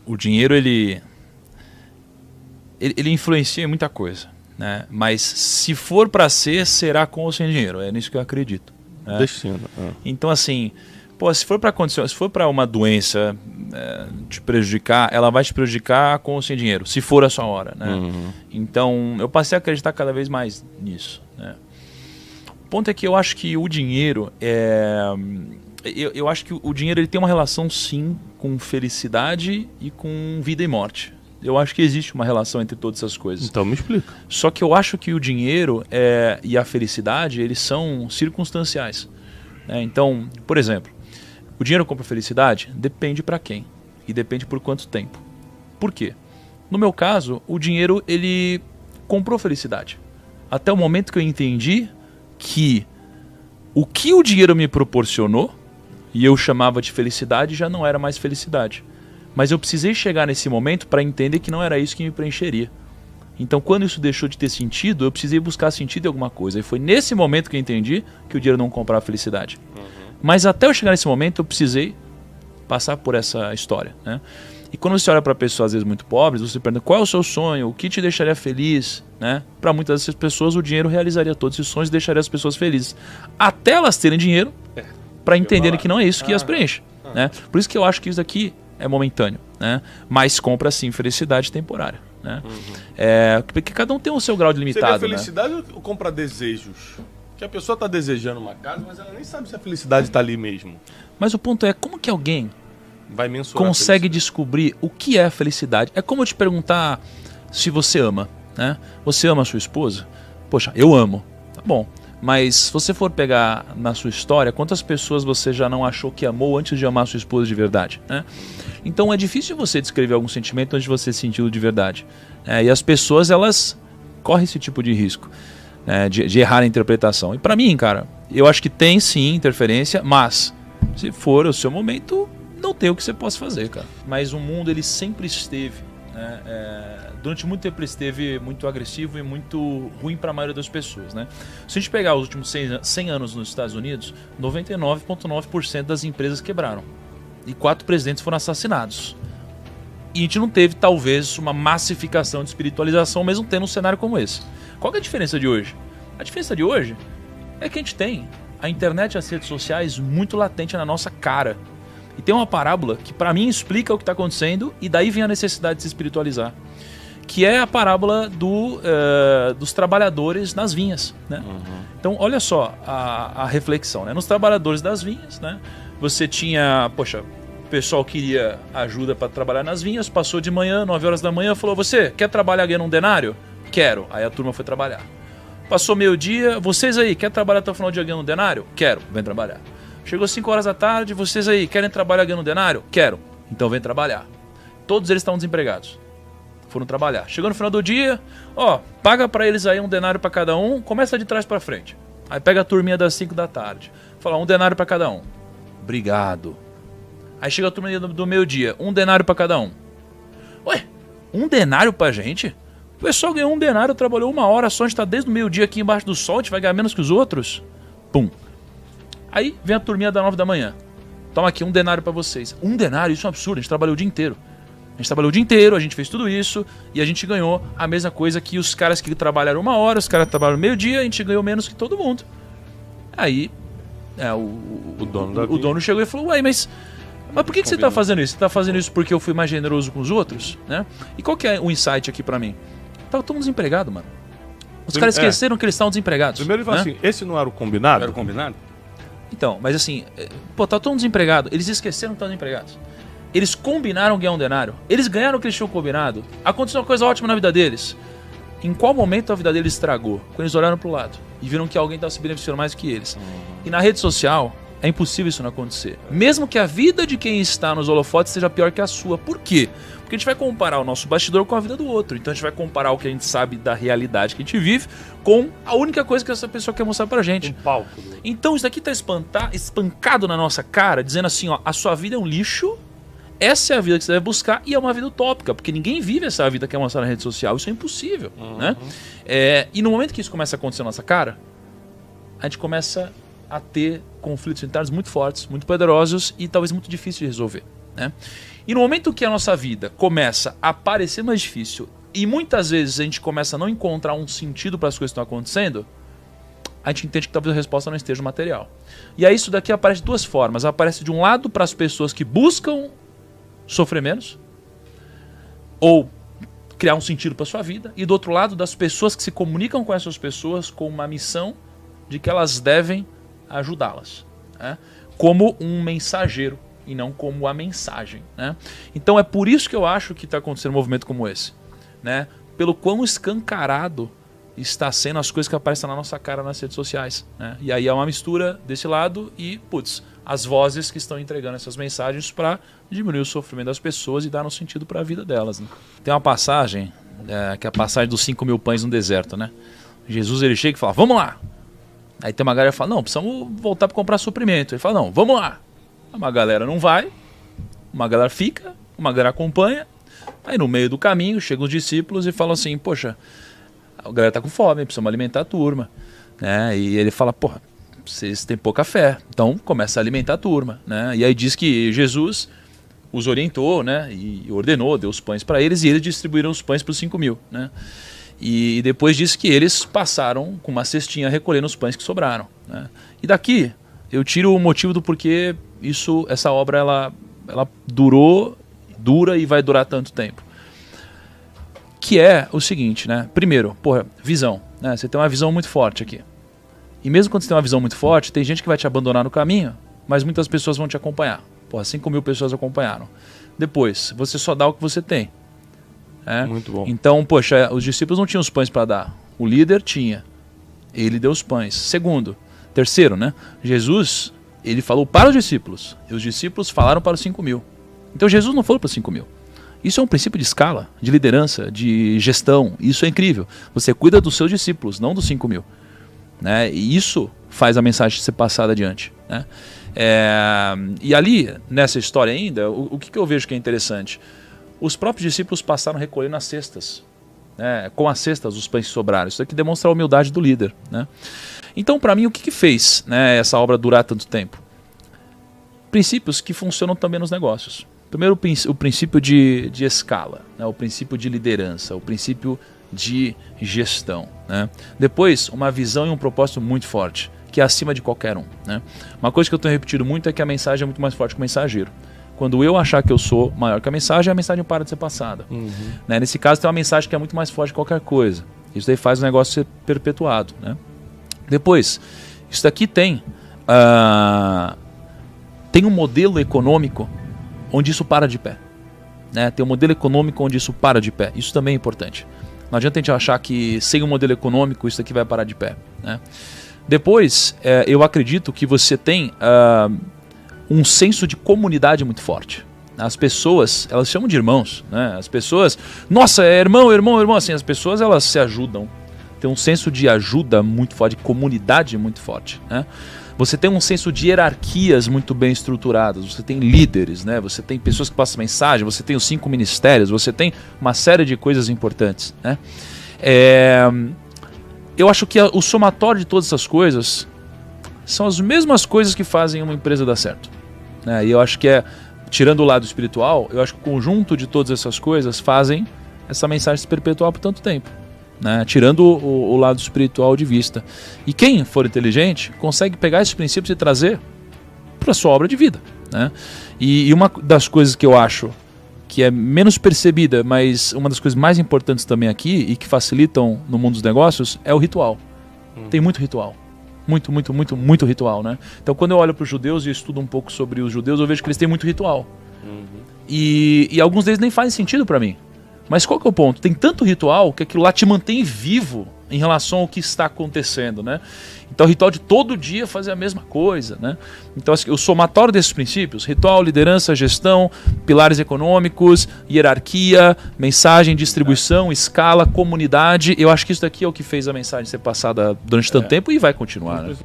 o dinheiro ele influencia em muita coisa, né? Mas se for para ser, será com ou sem dinheiro. É nisso que eu acredito. Né? Destino. Então, assim, pô, se for para condição, se for para uma doença te prejudicar, ela vai te prejudicar com ou sem dinheiro, se for a sua hora, né? Então, eu passei a acreditar cada vez mais nisso, né? O ponto é que eu acho que o dinheiro eu acho que o dinheiro ele tem uma relação, sim, com felicidade e com vida e morte. Eu acho que existe uma relação entre todas essas coisas. Então me explica. Só que eu acho que o dinheiro e a felicidade, eles são circunstanciais. Né? Então, por exemplo, o dinheiro compra felicidade? Depende para quem. E depende por quanto tempo. Por quê? No meu caso, o dinheiro ele comprou felicidade. Até o momento que eu entendi que o que o dinheiro me proporcionou, e eu chamava de felicidade, já não era mais felicidade. Mas eu precisei chegar nesse momento para entender que não era isso que me preencheria. Então, quando isso deixou de ter sentido, eu precisei buscar sentido em alguma coisa. E foi nesse momento que eu entendi que o dinheiro não comprava felicidade. Mas até eu chegar nesse momento, eu precisei passar por essa história. Né? E quando você olha para pessoas, às vezes, muito pobres, você pergunta qual é o seu sonho, o que te deixaria feliz. Né? Para muitas dessas pessoas, o dinheiro realizaria todos esses sonhos e deixaria as pessoas felizes. Até elas terem dinheiro para entenderem que não é isso que as preenche. Né? Por isso que eu acho que isso aqui é momentâneo, né? Mas compra sim felicidade temporária, né? Porque cada um tem o seu grau de limitado. Seria felicidade, né? Ou compra desejos? Que a pessoa está desejando uma casa, mas ela nem sabe se a felicidade está ali mesmo. Mas o ponto é, como que alguém vai mensurar consegue descobrir o que é a felicidade? É como eu te perguntar se você ama, né? Você ama a sua esposa? Poxa, eu amo. Tá bom. Mas se você for pegar na sua história, quantas pessoas você já não achou que amou antes de amar a sua esposa de verdade? Né? Então é difícil você descrever algum sentimento antes de você senti-lo de verdade. E as pessoas, elas correm esse tipo de risco, né, de errar a interpretação. E para mim, cara, eu acho que tem sim interferência, mas se for o seu momento, não tem o que você possa fazer, cara. Mas o mundo, ele sempre esteve, né, durante muito tempo ele esteve muito agressivo e muito ruim para a maioria das pessoas, né? Se a gente pegar os últimos 100 anos nos Estados Unidos, 99,9% das empresas quebraram. E 4 presidentes foram assassinados. E a gente não teve, talvez, uma massificação de espiritualização, mesmo tendo um cenário como esse. Qual que é a diferença de hoje? A diferença de hoje é que a gente tem a internet e as redes sociais muito latente na nossa cara. E tem uma parábola que, para mim, explica o que está acontecendo, e daí vem a necessidade de se espiritualizar. Que é a parábola dos trabalhadores nas vinhas, né? Então, olha só a reflexão, né? Nos trabalhadores das vinhas, né? Você tinha, poxa, o pessoal queria ajuda para trabalhar nas vinhas, passou de manhã, 9 horas da manhã, falou, você quer trabalhar ganhando um denário? Quero. Aí a turma foi trabalhar. Passou meio-dia, vocês aí, quer trabalhar até o final do dia ganhando um denário? Quero. Vem trabalhar. Chegou 5 horas da tarde, vocês aí, querem trabalhar ganhando um denário? Quero. Então vem trabalhar. Todos eles estavam desempregados. Foram trabalhar. Chegou no final do dia, paga pra eles aí um denário pra cada um, começa de trás pra frente. Aí pega a turminha das 5 da tarde. Fala, um denário pra cada um. Obrigado. Aí chega a turminha do meio-dia, um denário pra cada um. Ué, um denário pra gente? O pessoal ganhou um denário, trabalhou 1 hora só, a gente tá desde o meio-dia aqui embaixo do sol, a gente vai ganhar menos que os outros? Pum. Aí vem a turminha da 9 da manhã. Toma aqui, um denário pra vocês. Um denário? Isso é um absurdo, a gente trabalhou o dia inteiro. A gente trabalhou o dia inteiro, a gente fez tudo isso e a gente ganhou a mesma coisa que os caras que trabalharam 1 hora, os caras que trabalharam meio-dia, a gente ganhou menos que todo mundo. Aí o dono chegou e falou, ué, mas por que você tá fazendo isso? Você tá fazendo isso porque eu fui mais generoso com os outros? Né? E qual que é o insight aqui pra mim? Tava todo mundo desempregado, mano. Os caras esqueceram que eles estavam desempregados. Primeiro ele falou assim, esse não era o combinado? Era o combinado? Então, mas assim, tá todo mundo desempregado. Eles esqueceram que estavam desempregados. Eles combinaram ganhar um denário. Eles ganharam o que eles tinham combinado. Aconteceu uma coisa ótima na vida deles. Em qual momento a vida deles estragou? Quando eles olharam pro lado e viram que alguém estava se beneficiando mais do que eles. E na rede social, é impossível isso não acontecer. Mesmo que a vida de quem está nos holofotes seja pior que a sua. Por quê? Porque a gente vai comparar o nosso bastidor com a vida do outro. Então a gente vai comparar o que a gente sabe da realidade que a gente vive com a única coisa que essa pessoa quer mostrar pra gente. Um palco. Então isso daqui tá espancado na nossa cara, dizendo assim, a sua vida é um lixo. Essa é a vida que você deve buscar e é uma vida utópica, porque ninguém vive essa vida que é mostrada na rede social, isso é impossível, né? E no momento que isso começa a acontecer na nossa cara, a gente começa a ter conflitos internos muito fortes, muito poderosos e talvez muito difíceis de resolver, né? E no momento que a nossa vida começa a parecer mais difícil e muitas vezes a gente começa a não encontrar um sentido para as coisas que estão acontecendo, a gente entende que talvez a resposta não esteja no material. E aí isso daqui aparece de duas formas. Aparece de um lado para as pessoas que buscam sofrer menos ou criar um sentido para sua vida, e do outro lado das pessoas que se comunicam com essas pessoas com uma missão de que elas devem ajudá-las, né? Como um mensageiro e não como a mensagem, né? Então é por isso que eu acho que está acontecendo um movimento como esse, né? Pelo quão escancarado está sendo as coisas que aparecem na nossa cara nas redes sociais, né? E aí é uma mistura desse lado e, putz, as vozes que estão entregando essas mensagens para diminuir o sofrimento das pessoas e dar um sentido para a vida delas, né? Tem uma passagem, que é a passagem dos 5.000 pães no deserto, né? Jesus ele chega e fala, vamos lá! Aí tem uma galera que fala, não, precisamos voltar para comprar suprimento. Ele fala, não, vamos lá! Uma galera não vai, uma galera fica, uma galera acompanha. Aí no meio do caminho chegam os discípulos e falam assim, poxa, a galera tá com fome, precisamos alimentar a turma, né? E ele fala, porra, vocês têm pouca fé, então começa a alimentar a turma, né? E aí diz que Jesus os orientou, né? E ordenou, deu os pães para eles e eles distribuíram os pães para os 5.000, né? E depois disse que eles passaram com uma cestinha recolhendo os pães que sobraram, né? E daqui eu tiro o motivo do porquê essa obra ela dura e vai durar tanto tempo. Que é o seguinte, né? Primeiro, porra, visão, né? Você tem uma visão muito forte aqui. E mesmo quando você tem uma visão muito forte, tem gente que vai te abandonar no caminho, mas muitas pessoas vão te acompanhar. Porra, 5.000 pessoas acompanharam. Depois, você só dá o que você tem. Muito bom. Então, poxa, os discípulos não tinham os pães para dar. O líder tinha. Ele deu os pães. Terceiro, né? Jesus, ele falou para os discípulos. E os discípulos falaram para os 5.000. Então Jesus não falou para os 5.000. Isso é um princípio de escala, de liderança, de gestão. Isso é incrível. Você cuida dos seus discípulos, não dos 5.000. Né? E isso faz a mensagem ser passada adiante, né? E ali, nessa história ainda, o que eu vejo que é interessante? Os próprios discípulos passaram recolhendo as cestas, né? Com as cestas os pães que sobraram. Isso aqui demonstra a humildade do líder, né? Então, para mim, o que fez, né, essa obra durar tanto tempo? Princípios que funcionam também nos negócios. Primeiro, o princípio de escala, né? O princípio de liderança, o princípio de gestão, né? Depois, uma visão e um propósito muito forte, que é acima de qualquer um, né? Uma coisa que eu tenho repetido muito é que a mensagem é muito mais forte que o mensageiro. Quando eu achar que eu sou maior que a mensagem para de ser passada. Né? Nesse caso, tem uma mensagem que é muito mais forte que qualquer coisa. Isso daí faz o negócio ser perpetuado, né? Depois, isso daqui tem um modelo econômico onde isso para de pé, né? Tem um modelo econômico onde isso para de pé. Isso também é importante. Não adianta a gente achar que sem um modelo econômico isso aqui vai parar de pé, né? Depois, eu acredito que você tem um senso de comunidade muito forte. As pessoas, elas chamam de irmãos, né? As pessoas, nossa, é irmão, assim, as pessoas elas se ajudam. Tem um senso de ajuda muito forte, de comunidade muito forte, né? Você tem um senso de hierarquias muito bem estruturadas, você tem líderes, né? Você tem pessoas que passam mensagem, você tem os 5 ministérios, você tem uma série de coisas importantes, né? Eu acho que o somatório de todas essas coisas são as mesmas coisas que fazem uma empresa dar certo, né? E eu acho que tirando o lado espiritual, eu acho que o conjunto de todas essas coisas fazem essa mensagem se perpetuar por tanto tempo, né? Tirando o lado espiritual de vista. E quem for inteligente consegue pegar esses princípios e trazer para a sua obra de vida, né? E uma das coisas que eu acho que é menos percebida, mas uma das coisas mais importantes também aqui e que facilitam no mundo dos negócios é o ritual. Tem muito ritual. Muito ritual, né? Então quando eu olho para os judeus e estudo um pouco sobre os judeus, eu vejo que eles têm muito ritual. E alguns deles nem fazem sentido para mim. Mas qual que é o ponto? Tem tanto ritual que aquilo lá te mantém vivo em relação ao que está acontecendo, né? Então o ritual de todo dia fazer a mesma coisa, né? Então o somatório desses princípios, ritual, liderança, gestão, pilares econômicos, hierarquia, mensagem, distribuição, escala, comunidade, eu acho que isso daqui é o que fez a mensagem ser passada durante tanto tempo e vai continuar, né?